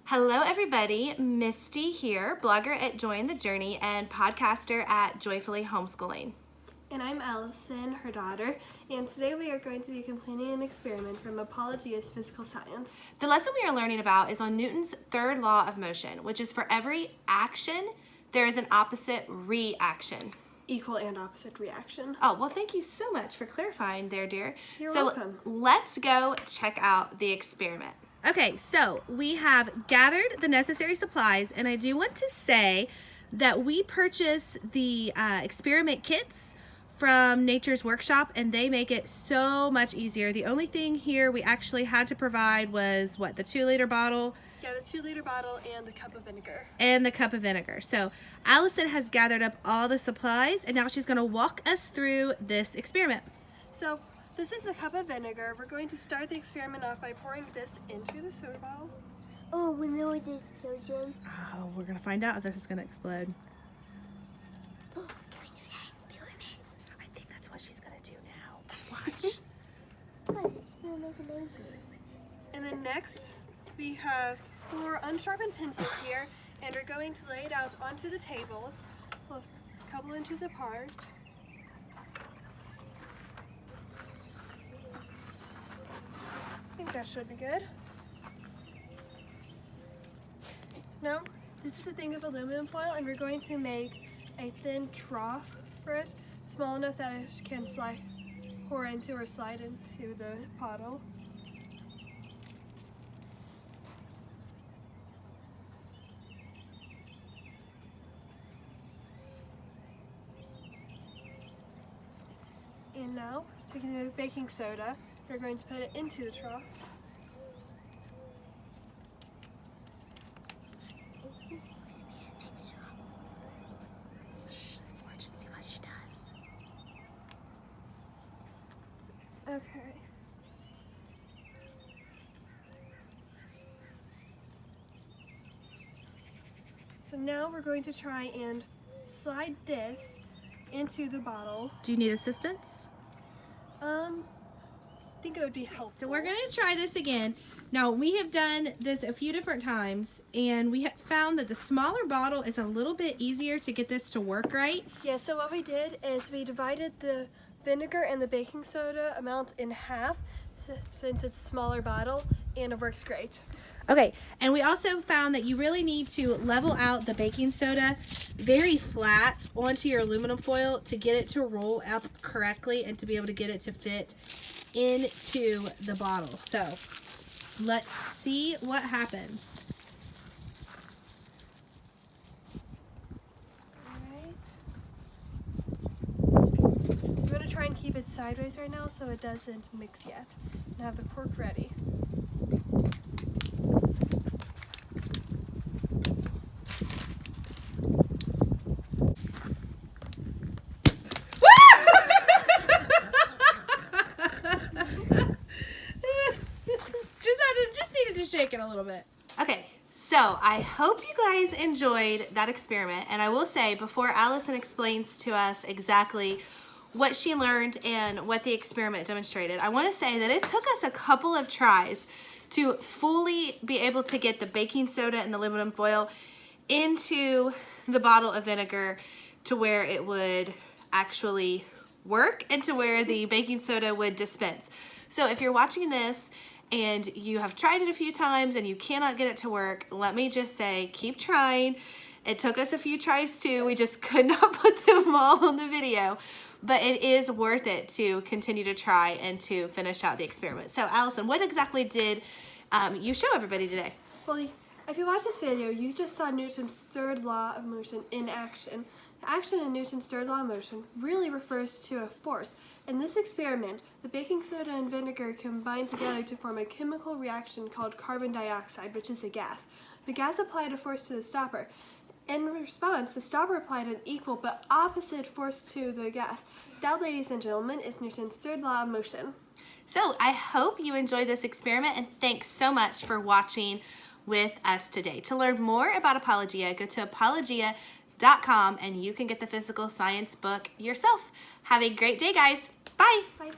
Hello everybody, Misty here, blogger at Join the Journey and podcaster at Joyfully Homeschooling. And I'm Allison, her daughter, and today we are going to be completing an experiment from Apologia Physical Science. The lesson we are learning about is on Newton's third law of motion, which is for every action, there is an opposite reaction. Equal and opposite reaction. Oh, well thank you so much for clarifying there, dear. You're welcome. Let's go check out the experiment. Okay, so we have gathered the necessary supplies, and I do want to say that we purchased the experiment kits from Nature's Workshop, and they make it so much easier. The only thing here we actually had to provide was, what, the 2-liter bottle? Yeah, the 2-liter bottle and the cup of vinegar. And the cup of vinegar. So Allison has gathered up all the supplies, and now she's going to walk us through this experiment. So this is a cup of vinegar. We're going to start the experiment off by pouring this into the soda bottle. Oh, we know what this explosion. Oh, we're going to find out if this is going to explode. Oh, can we do that experiment? I think that's what she's going to do now. Watch. Oh, this experiment is amazing. And then next, we have 4 unsharpened pencils here, and we're going to lay it out onto the table, a couple inches apart. I think that should be good. So now, this is a thing of aluminum foil, and we're going to make a thin trough for it, small enough that it can pour into or slide into the bottle. And now, taking the baking soda, we're going to put it into the trough. Shh, let's watch and see what she does. Okay. So now we're going to try and slide this into the bottle. Do you need assistance? I think it would be helpful. So we're going to try this again. Now, we have done this a few different times, and we have found that the smaller bottle is a little bit easier to get this to work right. Yeah, so what we did is we divided the vinegar and the baking soda amount in half, since it's a smaller bottle, and it works great. Okay, and we also found that you really need to level out the baking soda very flat onto your aluminum foil to get it to roll up correctly and to be able to get it to fit into the bottle. So let's see what happens. Alright. I'm going to try and keep it sideways right now so it doesn't mix yet. And have the cork ready. Just needed to shake it a little bit. Okay, so I hope you guys enjoyed that experiment, and I will say, before Allison explains to us exactly what she learned and what the experiment demonstrated, I want to say that it took us a couple of tries to fully be able to get the baking soda and the aluminum foil into the bottle of vinegar to where it would actually work and to where the baking soda would dispense. So if you're watching this and you have tried it a few times and you cannot get it to work, let me just say, keep trying. It took us a few tries too. We just could not put them all on the video, but it is worth it to continue to try and to finish out the experiment. So Allison, what exactly did you show everybody today? Well, if you watch this video, you just saw Newton's third law of motion in action. The action in Newton's third law of motion really refers to a force. In this experiment, the baking soda and vinegar combine together to form a chemical reaction called carbon dioxide, which is a gas. The gas applied a force to the stopper. In response, the stopper applied an equal but opposite force to the gas. That, ladies and gentlemen, is Newton's third law of motion. So I hope you enjoyed this experiment, and thanks so much for watching with us today. To learn more about Apologia, go to apologia.com and you can get the physical science book yourself. Have a great day, guys. Bye. Bye.